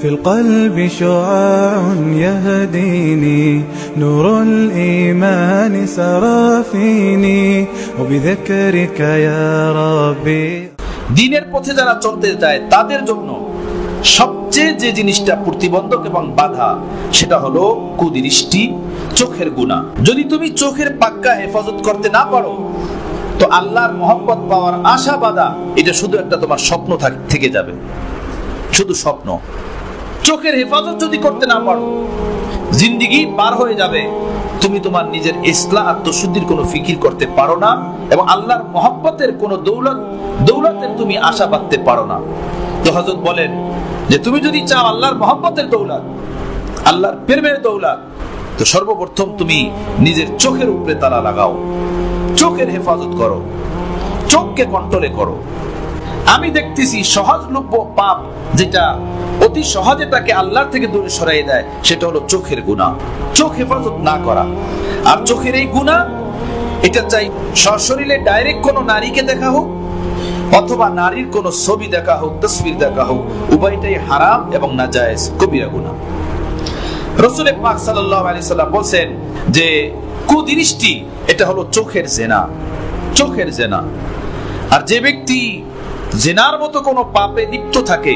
في القلب شعاع يهديني نور الإيمان سرى فيني وبذكرك يا ربي দিনের পথে যারা চলতে যায় তাদের জন্য সবচেয়ে যে জিনিসটা প্রতিবন্ধক এবং বাধা সেটা হলো কুদৃষ্টি, চোখের গুনাহ। যদি তুমি চোখের পাক্কা হেফাজত করতে না পারো তো আল্লাহর মহব্বত পাওয়ার আশা বাঁধা এটা শুধু একটা তোমার স্বপ্ন থেকে যাবে, শুধু স্বপ্ন। চোখের হেফাজত যদি করতে না পারো জিন্দেগি পার হয়ে যাবে, তুমি তোমার নিজের ইসলাহ আত্মশুদ্ধির কোনো ফিকির করতে পারো না এবং আল্লাহর মহব্বতের কোনো দৌলতের তুমি আশা বাঁধতে পারো না। তো হযরত বলেন যে তুমি যদি চাও আল্লাহর মহব্বতের দৌলত, আল্লাহর প্রেমের দৌলত, তো সর্বপ্রথম তুমি নিজের চোখের উপরে তালা লাগাও, চোখের হেফাজত করো, চোখকে কন্ট্রোলে করো। আমি দেখতেছি সহজলভ্য পাপ যেটা অতি সহজে তাকে আল্লাহর থেকে দূরে সরাই দেয় সেটা হলো চোখের গুনাহ, চোখ হেফাজত না করা। আর চোখের এই গুনাহ এটা চাই সশরীরে ডাইরেক্ট কোনো নারীকে দেখা হোক অথবা নারীর কোনো ছবি দেখা হোক, তসবির দেখা হোক, উভয়টাই হারাম এবং নাজায়েজ, কবিরা গুনাহ। রাসূল পাক সাল্লাল্লাহু আলাইহি সাল্লাম বলেন যে কুদৃষ্টি এটা হলো চোখের জিনা, চোখের জিনা। আর যে ব্যক্তি জিনার মতো কোনো পাপে লিপ্ত থাকে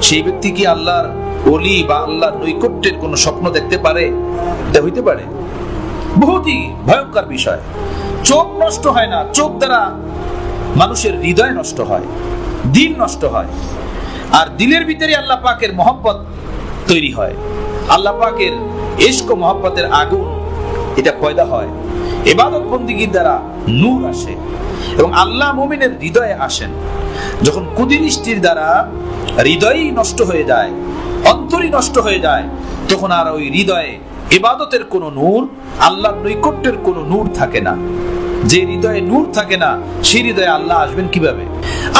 সেই ব্যক্তি কি আল্লাহর ওলি বা আল্লাহর নৈকট্যের কোনো স্বপ্ন দেখতে পারে? এটা হইতে পারে? বহুতই ভয়ঙ্কর বিষয়। চোখ নষ্ট হয় না, চোখ দ্বারা মানুষের হৃদয় নষ্ট হয়, দিল নষ্ট হয়। আর দিলের ভিতরে আল্লাহ পাকের মহব্বত তৈরি হয়, আল্লাহ পাকের ইশক ও মহব্বতের আগুন এটা পয়দা হয়। ইবাদত বন্দেগীর দ্বারা নূর আসে এবং আল্লাহ মুমিনের হৃদয়ে আসেন। যখন কুদৃষ্টির দ্বারা হৃদয়ই নষ্ট হয়ে যায়, অন্তরই নষ্ট হয়ে যায়, তখন আর ওই হৃদয়ে ইবাদতের কোনো নূর, আল্লাহর নৈকট্যের কোনো নূর থাকে না। যে হৃদয়ে নূর থাকে না সেই হৃদয়ে আল্লাহ আসবেন কিভাবে?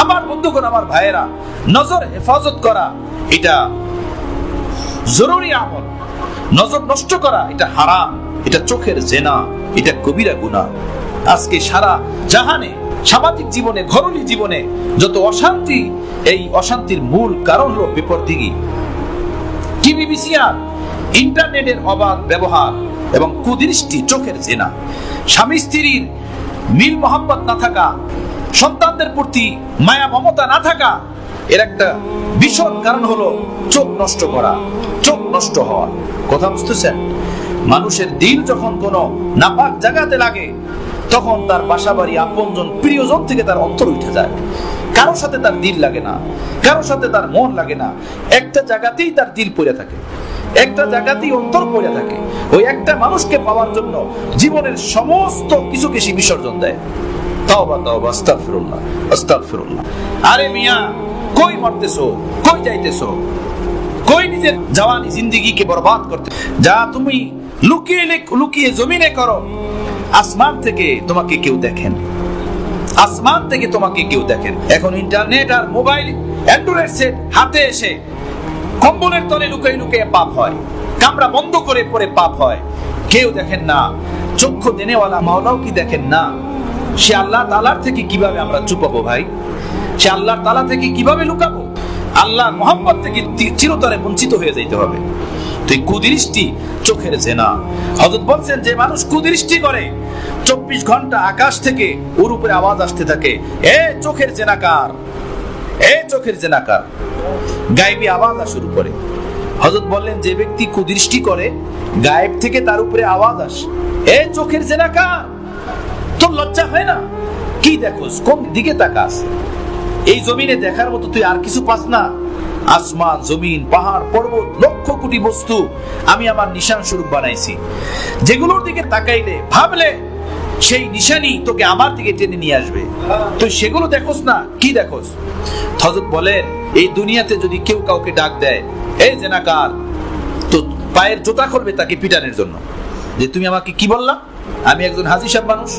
আমার বন্ধুগণ, আমার ভাইয়েরা, নজর হেফাজত করা এটা জরুরি আমল। নজর নষ্ট করা এটা হারাম, এটা চোখের জিনা, এটা কবিরা গুনাহ। আজকে সারা জাহানে সামাজিক জীবনে, ঘরোয়া জীবনে যত অশান্তি, এই অশান্তির মূল কারণ হলো বিপরদিগী, টিভি, ভিসিআর, ইন্টারনেটের অবাধ ব্যবহার এবং কুদৃষ্টি, চোখের জিনা। স্বামী স্ত্রীর মিল মহব্বত না থাকা, সন্তানদের প্রতি মায়া মমতা না থাকা, এর একটা ভীষণ কারণ হলো চোখ নষ্ট করা, চোখ নষ্ট হওয়া। কথা বুঝতেছেন? মানুষের দিল যখন কোনো নাপাক জায়গাতে লাগে তখন তার বাসা বাড়ি, আপনজন, প্রিয়জন থেকে তার অন্তর উঠে যায়। কারোর সাথে তার দিল লাগে না, কারোর সাথে তার মন লাগে না। একটা জায়গাতেই তার দিল পড়ে থাকে, একটা জায়গাতেই অন্তর পড়ে থাকে। ওই একটা মানুষকে পাওয়ার জন্য জীবনের সমস্ত কিছুকে সে বিসর্জন দেয়। তাওবা তাওবা, আস্তাগফিরুল্লাহ, আস্তাগফিরুল্লাহ। আরে মিয়া, কই মরতেছো, কই যাইতেছো, কই নিজের জওয়ানি জিন্দেগিকে বরবাদ করতে? যা তুমি লুকিয়ে লুকিয়ে জমিনে করো, আসমান থেকে তোমাকে কেউ দেখেন, আসমান থেকে তোমাকে কেউ দেখেন। এখন ইন্টারনেট আর মোবাইল, অ্যান্ড্রয়েড সেট হাতে এসে কম্বলের তলে লুকিয়ে লুকিয়ে পাপ হয়, কামরা বন্ধ করে পড়ে পাপ হয়। কেউ দেখেন না, চক্ষু দেনেওয়ালা মাওলাও কি দেখেন না? সে আল্লাহ তাআলার থেকে কিভাবে আমরা চুপাবো ভাই? সে আল্লাহ তাআলা থেকে কিভাবে লুকাবো? আল্লাহর মহব্বত থেকে চিরতরে বঞ্চিত হয়ে যাইতে হবে। তো এই কুদৃষ্টি চোখের জিনা। হযরত বলছেন যে মানুষ কুদৃষ্টি করে 24 ঘন্টা আকাশ থেকে ওর উপরে আওয়াজ আসতে থাকে, এ চোখের জিনাকার, এ চোখের জিনাকার। গায়েবী আওয়াজ শুরু করে। হযরত বললেন যে ব্যক্তি কুদৃষ্টি করে গায়েব থেকে তার উপরে আওয়াজ আসে, এ চোখের জিনাকার, তোর লজ্জা হয় না? কি দেখোস, কোন দিকে তাকাস? এই জমিনে দেখার মতো তুই আর কিছু পাস না? আসমান, জমিন, পাহাড়, পর্বত, লক্ষ কোটি বস্তু আমি আমার নিশান স্বরূপ বানাইছি, যেগুলোর দিকে তাকাইলে ভাবলে সেই নিশানি তোকে আমার দিকে টেনে নিয়ে আসবে। তুই সেগুলো দেখোস না, কি দেখোস? হযরত বলেন এই দুনিয়াতে যদি কেউ কাউকে ডাক দেয়, এই জিনাকার, তো পায়ের জুতা খুলবে তাকে পিটানোর জন্য। যে তুমি আমাকে কি বললা? আমি একজন হাজী সাহেব মানুষ,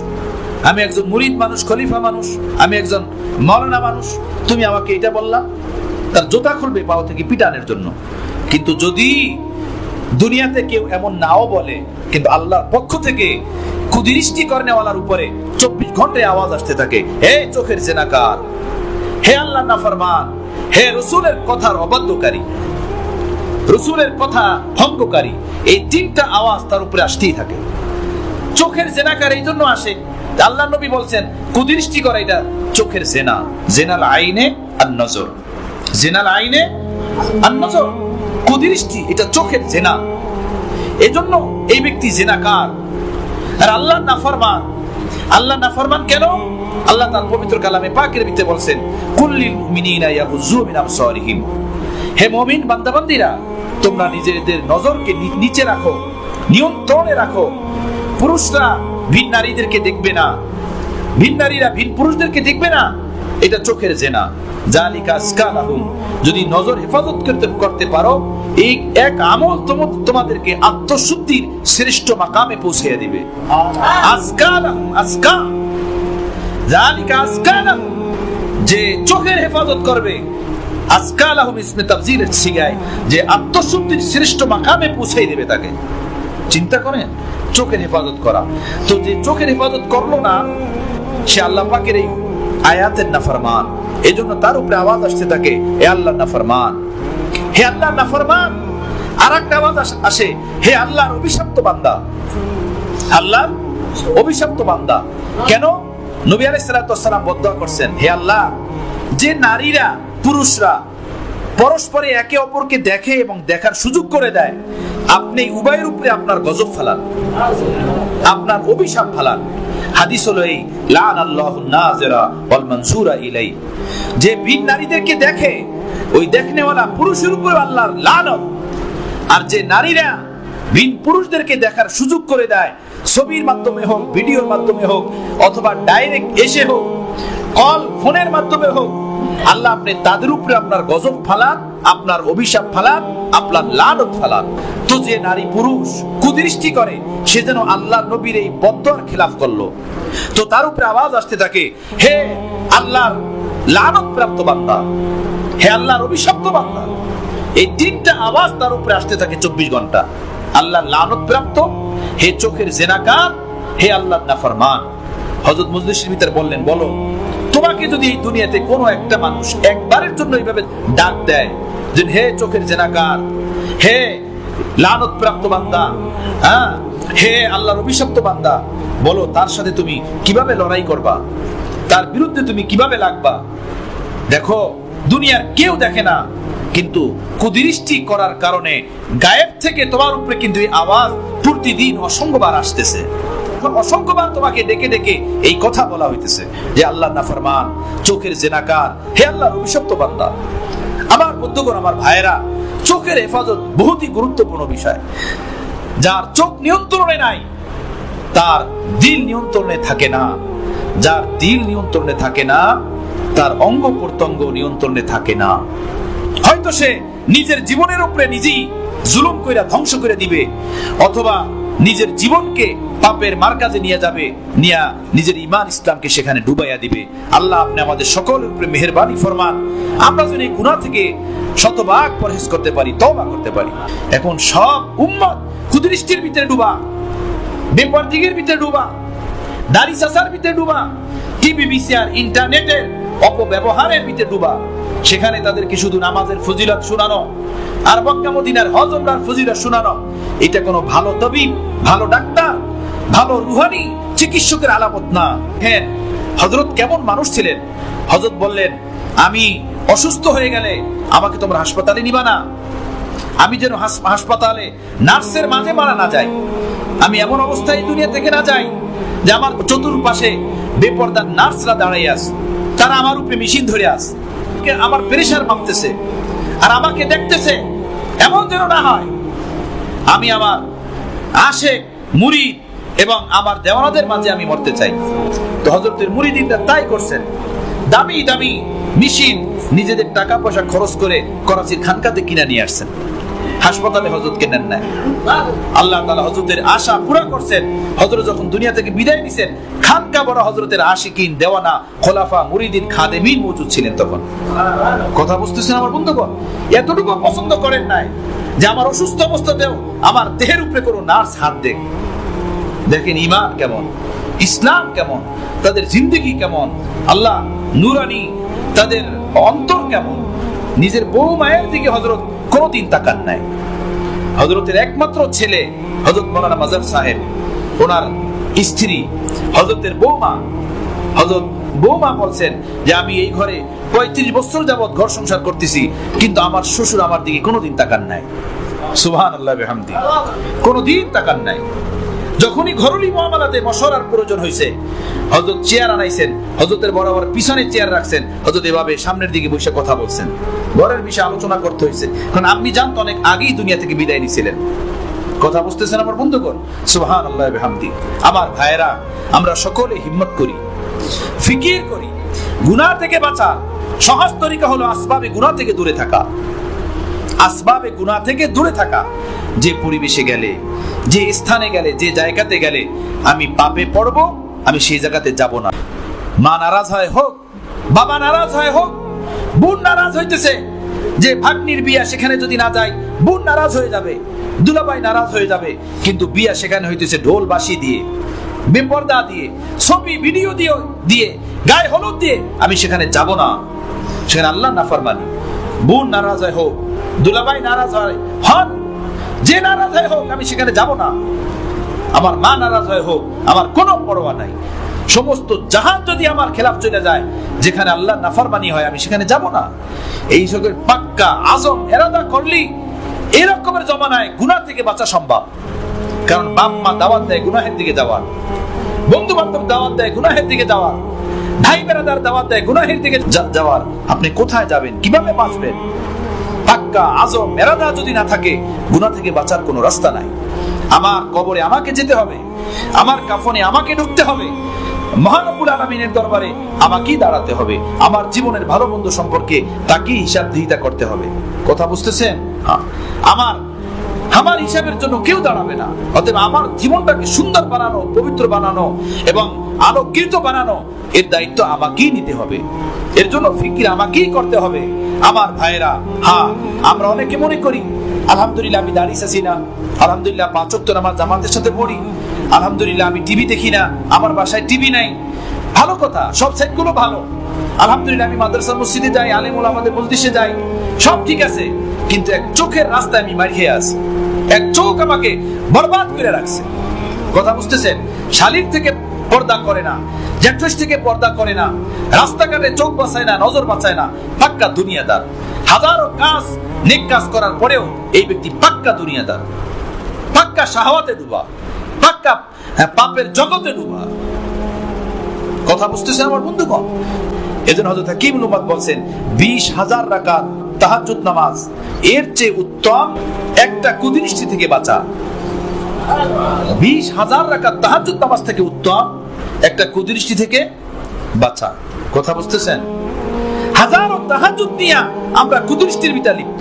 আমি একজন মুরিদ মানুষ, খলিফা মানুষ, আমি একজন মাওলানা মানুষ, তুমি আমাকে এটা বললা? তার জুতা খুলবে পাও থেকে পিটানোর জন্য। কিন্তু যদি দুনিয়াতে কেউ এমন নাও বলে, কিন্তু আল্লাহর পক্ষ থেকে কুদৃষ্টি করেনেওয়ালার উপরে 24 ঘন্টায় আওয়াজ আসতে থাকে, হে চোখের জিনাকার, হে আল্লাহর নাফরমান, হে রাসূলের কথার অবাধ্যকারী। রাসূলের কথা ভঙ্গকারী, এই তিনটা আওয়াজ তার উপরে আসতেই থাকে। চোখের জেনাকার এই জন্য আসে, আল্লাহ নবী বলছেন কুদৃষ্টি করা এটা চোখের জেনা। জেনাল আইনে আন নজর, জেনাল আইনে আন নজর, কুদৃষ্টি এটা চোখের জেনা। এজন্য এই ব্যক্তি জেনাকার আর আল্লাহ নাফরমান। আল্লাহ নাফরমান কেন? আল্লাহ তার পবিত্র কালামে পাকের ভিতরে বলছেন কুল্লিল মুমিনিনা ইয়াগুযু মিন আবসারিহিম, হে মুমিন বান্দাবান্দীরা তোমরা নিজেদের নজরকে নিচে রাখো, নিয়ন্ত্রণে রাখো। পুরুষরা ভিন নারীদেরকে দেখবে না, ভিন নারীরা ভিন পুরুষদেরকে দেখবে না, এটা চোখের জেনা। জালিকা আসকালাহুম, যদি নজর হেফাজত করতে পারো এই এক আমল তোমাদেরকে আত্মশুদ্ধির শ্রেষ্ঠ মাকামে পৌঁছে দিবে। আসকালাহুম, আসকা জালিকা আসকালাহুম, যে চোখের হেফাজত করবে, আসকালাহুম ইসমে তাফজিলের সিগায় যে আত্মশুদ্ধির শ্রেষ্ঠ মাকামে পৌঁছে দেবে তাকে। চিন্তা করেন চোখের হেফাজত করা। তো যে চোখের হেফাজত করলো না সে আল্লাহ পাকের এই আয়াতের নাফরমান। এজন্য তার উপরে আওয়াজ আসতে থাকে হে আল্লাহ নাফরমান, হে আল্লাহ নাফরমান। আর একটা আওয়াজ আসে হে আল্লাহর অভিশপ্ত বান্দা, আল্লাহর অভিশপ্ত বান্দা। কেন? নবী আলাইহিস সালাতু ওয়াস সালাম বদদুয়া করছেন, হে আল্লাহ যে নারীরা পুরুষরা পরস্পরে একে অপরকে দেখে এবং দেখার সুযোগ করে দেয়, আপনি উভয়ের উপরে আপনার গজব ফেলান, আপনার অভিশাপ ফেলান। হাদিস হলো এই লানাল্লাহুন নাযিরা ওয়াল মানজুরা ইলাই, যে ভিন নারীদেরকে দেখে ওই দেখনেওয়ালা পুরুষের উপরে আল্লাহর লানত। আর যে নারীরা ভিন পুরুষদেরকে দেখার সুযোগ করে দেয়, ছবির মাধ্যমে হোক, ভিডিওর মাধ্যমে হোক, অথবা ডাইরেক্ট এসে হোক, কল ফোনের মাধ্যমে হোক, আল্লাহ আপনি তাদের উপরে আপনার গজব ফালান, আপনার অভিশাপ ফালান, আপনার লানত ফালান। তো যে নারী পুরুষ কুদৃষ্টি করে সে যেন আল্লাহ নবীর এই বদদুয়ার খেলাফ করলো। তো তার উপরে আওয়াজ আসতে থাকে হে আল্লাহর লানত প্রাপ্ত বান্দা, হে আল্লাহর অভিশপ্ত বান্দা। এই তিনটা আওয়াজ তার উপরে আসতে থাকে 24 ঘন্টা। আল্লাহর লানত প্রাপ্ত, হে চোখের জেনাকার, হে আল্লাহর নাফরমান। হযরত মজলিসের ভিতরে বললেন, বলো তোমাকে যদি এই দুনিয়াতে কোনো একটা মানুষ একবারের জন্য এইভাবে ডাক দেয় যে হে চোখের জেনাকার, হে লানত প্রাপ্ত বান্দা, হ্যাঁ হে আল্লাহর অভিশপ্ত বান্দা, বলো তার সাথে তুমি কিভাবে লড়াই করবা, তার বিরুদ্ধে তুমি কিভাবে লাগবা। দেখো দুনিয়ার কেউ দেখে না, কিন্তু কুদৃষ্টি করার কারণে গায়েব থেকে তোমার উপরে কিন্তু এই আওয়াজ প্রতিদিন অসংখ্যবার আসতেছে, অসংখ্যবার তোমাকে ডেকে ডেকে এই কথা বলা হইতেছে যে আল্লাহ নাফরমান, চোখের জেনাকার, হে আল্লাহর অভিশপ্ত বান্দা। আমার বন্ধুগণ, আমার ভাইয়েরা, চোখের হেফাজত বহুতই গুরুত্বপূর্ণ বিষয়। যার চোখ নিয়ন্ত্রণে নাই তার দিল নিয়ন্ত্রণে থাকে না, যার দিল নিয়ন্ত্রণে থাকে না তার অঙ্গ প্রত্যঙ্গ নিয়ন্ত্রণে থাকে না। হয়তো সে নিজের জীবনের উপরে নিজেই জুলুম কইরা ধ্বংস করে দিবে, অথবা নিজের জীবনকে পাপের মার্কাজে নিয়ে যাবে, নিয়া নিজের ঈমান ইসলামকে সেখানে ডুবাইয়া দিবে। আল্লাহ আপনি আমাদের সকলের উপরে মেহেরবানি ফরমান, আমরা যেন এই গুনাহ থেকে শতভাগ পরহেজ করতে পারি, তওবা করতে পারি। এখন সব উম্মত কুদৃষ্টির ভিতরে ডুবা, বেপরদিগির ভিতরে ডুবা, দাড়ি চাচার ভিতরে ডুবা, টিভি ভিসিআর ইন্টারনেটের অপব্যবহারের ভিতরে ডুবা। সেখানে তাদেরকে শুধু নামাজের ফজিলত শোনানো আর মক্কা মদিনার হজ উমরার ফজিলত শোনানো, এটা কোনো ভালো তবিব, ভালো ডাক্তার, ভালো রুহানি চিকিৎসকের আলামত না। হ্যাঁ, হযরত কেমন মানুষ ছিলেন? হযরত বললেন, আমি অসুস্থ হয়ে গেলে আমাকে তোমরা হাসপাতালে নিবা না, আমি যেন হাসপাতালে নার্সের মাঝে মারা না যাই, আমি এমন অবস্থায় দুনিয়া থেকে না যাই যে আমার চতুর্পাশে বেপরদার নার্সরা দাঁড়াই আছে, তারা আমার উপরে মেশিন ধরে আছে, আমার প্রেসার মাপতেছে আর আমাকে দেখতেছে, এমন যেন না হয়। আমি আমার আশিক মুরিদ এবং আমার দেওয়ানাদের মাঝে আমি মরতে চাই। তো হযরতের মুরিদিনরা তাই করছেন, দামি দামি মেশিন নিজেদের টাকা পয়সা খরচ করে করাচির খানকাতে কিনে নিয়ে আসছেন, হাসপাতালে হযরতকে নেন নাই। আল্লাহ তাআলা হযরতের আশা পুরা করছেন। হযরত যখন দুনিয়া থেকে বিদায় নিছেন, খানকা বড় হযরতের আশিকিন, দেওয়ানা, খোলাফা, মুরিদিন, খাদেমিন মওজুদ ছিলেন তখন। কথা বুঝতেছেন আমার বন্ধুগণ? এতটুকু পছন্দ করেন নাই যে আমার অসুস্থ অবস্থাতেও আমার দেহের উপরে কোনো নার্স হাত দেখ। দেখেন ঈমান কেমন, ইসলাম কেমন, তাদের জিন্দেগি কেমন, আল্লাহ নুরানি, তাদের অন্তর কেমন। নিজের বউ মায়ের দিকে হযরত কোনোদিন তাকান নাই। হযরতের একমাত্র ছেলে হযরত মাওলানা মাজার সাহেব, ওনার স্ত্রী হযরতের বৌমা বলছেন যে আমি এই ঘরে 35 বছর যাবত ঘর সংসার করতেছি, কিন্তু আমার শ্বশুর আমার দিকে কোনোদিন তাকান নাই। সুবহানাল্লাহ বিহামদি, কোনোদিন তাকান নাই। যখনই ঘরুলি মুআমালাতে মশওয়ারার প্রয়োজন হয়েছে, হযরত চেয়ার আনাইছেন, হযরতের বরাবর পিছনে চেয়ার রাখছেন, হযরত এভাবে সামনের দিকে বসে কথা বলছেন, ঘরের বিষয়ে আলোচনা করতে হয়েছে। কারণ আম্মি জান তো অনেক আগেই দুনিয়া থেকে বিদায় নিয়েছিলেন। কথা বুঝতেছেন আমার বন্ধুগণ? সুবহানাল্লাহ বিহামদি। আমার ভাইয়েরা, আমরা সকলে হিম্মত করি, ফিকির করি, গুনাহ থেকে বাঁচা সহজ তরিকা হলো আসবাবে গুনাহ থেকে দূরে থাকা। আসবাবে গুনাহ থেকে দূরে থাকা। যে পরিবেশে গেলে, যে স্থানে গেলে, যে জায়গাতে গেলে আমি পাপে পড়ব, আমি সেই জায়গাতে যাব না। মা নারাজ হয় হোক, বাবা নারাজ হয় হোক, বোন নারাজ হইতেছে যে ভাগ্নির বিয়া, সেখানে যদি না যাই বোন নারাজ হয়ে যাবে, দুলাভাই নারাজ হয়ে যাবে, কিন্তু বিয়া সেখানে হইতেছে ঢোল বাঁশি দিয়ে, বেপর্দা দিয়ে, ছবি ভিডিও দিয়ে, গায়ে হলুদ দিয়ে, আমি সেখানে যাব না। সেখানে আল্লাহ নাফরমানি। বোন নারাজ হয় হোক, দুলাভাই নারাজ হয় হন, যে নারাজ হয় হোক, আমি সেখানে যাব না। আমার মা নারাজ হয় হোক, আমার কোনো পরোয়া নাই। সমস্ত জাহান যদি আমার খেলাফ চলে যায়, যেখানে আল্লাহ নাফরমানি হয়, আমি সেখানে যাব না। এই সকল পাক্কা আজম এরাদা করলি এরকমের জমানায় গুনাহ থেকে বাঁচা সম্ভব। কারণ বাপ মা দাওয়াত দেয় গুনাহের দিকে যাওয়ার, বন্ধু বান্ধব দাওয়াত দেয় গুনাহের দিকে যাওয়ার, ভাই বেরাদার দাওয়াত দেয় গুনাহের দিকে যাওয়ার। আপনি কোথায় যাবেন, কিভাবে বাঁচবেন? পাক্কা আজম এরাদা যদি না থাকে, গুনাহ থেকে বাঁচার কোনো রাস্তা নাই। আমার কবরে আমাকে যেতে হবে, আমার কাফনে আমাকে ঢুকতে হবে, মহানবুল আলামিনের দরবারে আমাকেই দাঁড়াতে হবে, আমার জীবনের ভালো মন্দ সম্পর্কে তাকেই হিসাবদিহিতা করতে হবে। কথা বুঝতেছেন? আমার হিসাবের জন্য কেউ দাঁড়াবে না। অতএব আমার জীবনটাকে সুন্দর বানানো, পবিত্র বানানো এবং আলোকিত বানানো, এর দায়িত্ব আমাকেই নিতে হবে। এর জন্য ফিকির আমাকেই করতে হবে। আমার ভাইয়েরা, আমরা অনেকে মনে করি আলহামদুলিল্লাহ আমি দাঁড়িয়ে আছি না, আলহামদুলিল্লাহ 5 ওয়াক্ত নামাজ জামাতের সাথে পড়ি, আলহামদুলিল্লাহ আমি টিভি দেখি না, আমার বাসায় টিভি নাই। ভালো কথা, সব সাইডগুলো ভালো। আলহামদুলিল্লাহ আমি মাদ্রাসা মসজিদে যাই, আলেম ওলামাদের মজলিসে যাই, সব ঠিক আছে। কিন্তু এক চোখের রাস্তায় আমি মার খেয়ে আছি, এক চোখ আমাকে বরবাদ করে রাখছে। কথা বুঝতেছেন? শালীর থেকে পর্দা করে না, জ্যাঠুস থেকে পর্দা করে না, রাস্তাঘাটে চোখ বাঁচায় না, নজর বাঁচায় না, পাক্কা দুনিয়াদার। হাজারো কাজ নেক কাজ করার পরেও এই ব্যক্তি পাক্কা দুনিয়াদার, পাক্কা শাহওয়াতে ডুবা, পাক্কা পাপের জগতে ডুবা। কথা বুঝতেছেন আমার বন্ধুগণ? এজন্য হযরত হাকিম ইবনে উম্মাদ বলেন 20,000 রাকাত তাহাজ্জুদ নামাজ এর চেয়ে উত্তম একটা কুদৃষ্টি থেকে বাঁচা। 20,000 রাকাত তাহাজ্জুদ নামাজ থেকে উত্তম একটা কুদৃষ্টি থেকে বাঁচা। কথা বুঝতেছেন? হাজারো তাহাজ্জুদ নিয়া আমরা কুদৃষ্টির ভিতর লিপ্ত,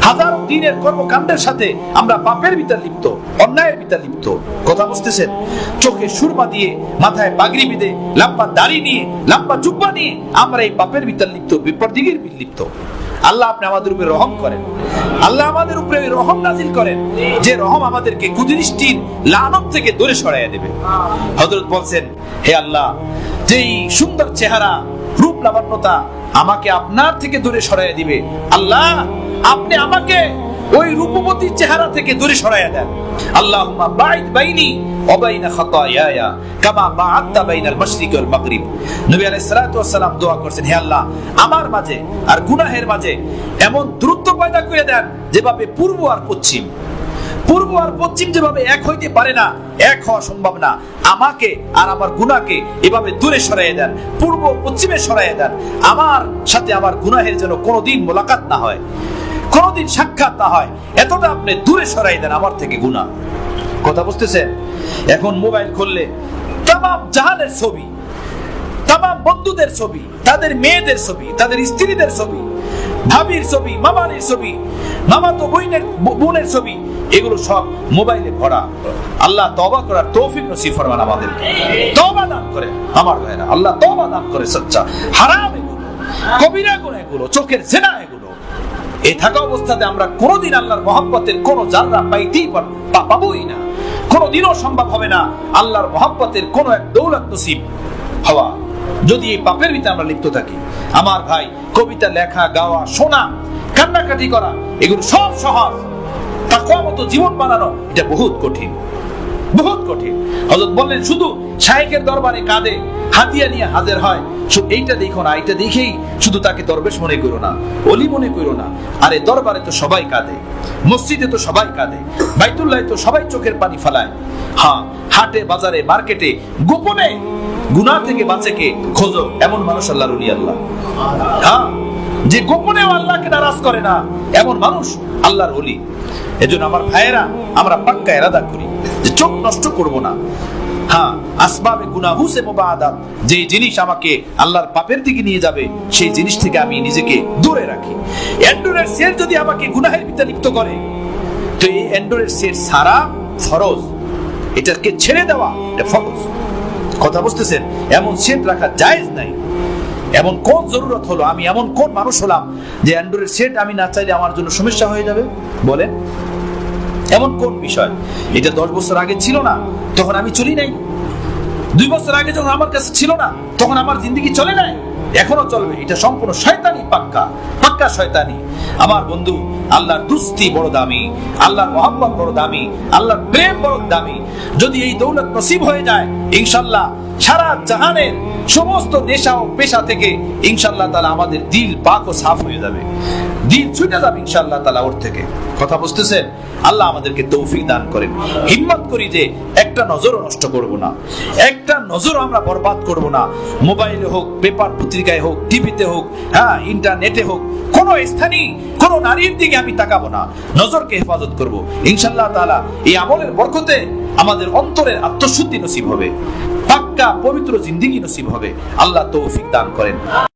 হাজারো দিনের কর্মকাণ্ডের সাথে আমরা পাপের ভিতর লিপ্ত, অন্যায়ের ভিতর লিপ্ত। কথা বুঝতেছেন? চোখে সুরমা দিয়ে, মাথায় পাগড়ি বেঁধে, লম্বা দাড়ি নিয়ে, লম্বা জুব্বা নিয়ে আমরা এই পাপের ভিতর লিপ্ত, বিপর্দিগের লিপ্ত। আল্লাহ আপনি আমাদের উপরে রহম করেন, আল্লাহ আমাদের উপরে রহম নাজিল করেন, যে রহম আমাদেরকে কুদৃষ্টির লানত থেকে দূরে সরাইয়া দেবে। হযরত বলছেন, হে আল্লাহ, যেই সুন্দর চেহারা, রূপ লাবণ্যতা আমাকে আপনার থেকে দূরে সরাইয়া দিবে, আল্লাহ আপনি আমাকে ওই রূপবতী চেহারা থেকে দূরে সরাইয়া দেন। আল্লাহুম্মা বাঈদ বাইনি ওয়া বাইনা খাতায়ায়া কামা বা'আদতা বাইনাল মাশরিকি ওয়াল মাগরিব। নবী আলাইহিস সালাতু ওয়াস সালাম দোয়া করেছেন, হে আল্লাহ আমার মাঝে আর গুনাহের মাঝে এমন দূরত্ব পয়দা করে দেন, যেভাবে পূর্ব আর পশ্চিম যেভাবে এক হইতে পারে না, এক হওয়া সম্ভব না, আমাকে আর আমার গুনাহকে এভাবে দূরে সরাইয়া দেন, পূর্ব পশ্চিমে সরাইয়া দেন। আমার সাথে আমার গুনাহের যেন কোনোদিন মোলাকাত না হয়, কোনোদিন সাক্ষাৎ না হয়, এতটা আপনি দূরে সরাই দেন আমার থেকে গুনাহ। কথা বুঝতেছেন? এখন মোবাইল খুললে তামাম জাহানের ছবি, তামাম বন্ধুদের ছবি, তাদের মেয়েদের ছবি, তাদের স্ত্রীদের ছবি, ভাবির ছবি, মামার ছবি, মামাতো বোনের ছবি, এগুলো সব মোবাইলে ভরা। আল্লাহ তওবা করার তৌফিক নসিব ফরমান আমাদেরকে, তওবা দান করে আমার ভাইরা, আল্লাহ তওবা দান করে। সচ্চা হারাম এগুলো, কবিরা গুনাহ এগুলো, চোখের জিনা এগুলো। এই থাকা অবস্থাতে আমরা কোনোদিন আল্লাহর মহব্বতের কোনো জাররা পাবোই না, কোনোদিনও সম্ভব হবে না আল্লাহর মহব্বতের কোনো এক দৌলত নসিব হওয়া, যদি এই পাপের ভিতরে আমরা লিপ্ত থাকি। আমার ভাই, কবিতা লেখা, গাওয়া, শোনা, কান্নাকাটি করা, এগুলো সব সহজ। তাকওয়া মতো জীবন বানানো এটা বহুত কঠিন, বহুত কঠিন। হযরত বললেন, শুধু শায়েখের দরবারে কাঁদে, হাদিয়া নিয়ে হাজির হয়, শুধু এইটা দেখো না, এইটা দেখেই শুধু তাকে দরবেশ মনে করো না, ওলি মনে করো না। আরে দরবারে তো সবাই কাঁদে, মসজিদে তো সবাই কাঁদে, বাইতুল্লাহে তো সবাই চোখের পানি ফেলায়। হ্যাঁ, হাটে বাজারে মার্কেটে গোপনে গুনাহ থেকে বাঁচে কে খোঁজো, এমন মানুষ আল্লাহর ওলি। আল্লাহ, হ্যাঁ, যে গোপনেও আল্লাহকে নারাজ করে না, এমন মানুষ আল্লাহর ওলি। এজন্য আমার ভাইয়েরা, আমরা পাক্কা ইরাদা করি যে চোখ নষ্ট করব না। হ্যাঁ, আসবাবে গুনাহু সে মুবাদাত, যে জিনিস আমাকে আল্লাহর পাপের দিকে নিয়ে যাবে, সেই জিনিস থেকে আমি নিজেকে দূরে রাখি। এন্ডোরের সেট যদি আমাকে গুনাহের ভিতরে লিপ্ত করে, তো এই এন্ডোরের সেট সারা ফরজ, এটাকে ছেড়ে দেওয়া এটা ফরজ। কথা বুঝতেছেন? এমন সেট রাখা জায়েজ নাই। এমন কোন জরুরত হলো, আমি এমন কোন মানুষ হলাম যে অ্যান্ড্রয়েড সেট আমি না চাইলে আমার জন্য সমস্যা হয়ে যাবে? বলেন, এমন কোন বিষয়? এটা 10 বছর আগে ছিল না, তখন আমি চলি নাই। 2 বছর আগে যখন আমার কাছে ছিল না, তখন আমার জিন্দগি চলে নাই, এখনো চলবে। এটা সম্পূর্ণ শয়তানি, পাক্কা পাক্কা শয়তানি। আমার বন্ধু, আল্লাহর দুস্তি বড় দামি, আল্লাহর মহব্বত বড় দামি, আল্লাহর প্রেম বড় দামি। যদি এই দৌলত নসিব হয়ে যায়, ইনশাআল্লাহ সারা জাহানের সমস্ত নেশা ও পেশা থেকে ইনশাআল্লাহ তাআলা আমাদের দিল পাক ও সাফ হয়ে যাবে, দিল ছুটে যাবে ইনশাআল্লাহ তাআলা ওর থেকে। কথা বুঝতেছেন? আল্লাহ আমাদেরকে তৌফিক দান করেন। হিম্মত করি যে একটা নজরও নষ্ট করব না, একটা নজরও আমরা বরবাদ করব না। মোবাইলে হোক, পেপার পত্রিকায় হোক, টিভিতে হোক, হ্যাঁ, ইন্টারনেটে হোক, কোন স্থানে কোন নারীর দিকে আমি তাকাবো না, নজরকে হেফাজত করব। ইনশাআল্লাহ তাআলা এই আমলের বরকতে আমাদের অন্তরের আত্মশুদ্ধি নসিব হবে, পাক্কা পবিত্র জিন্দেগি নসিব হবে। আল্লাহ তৌফিক দান করেন।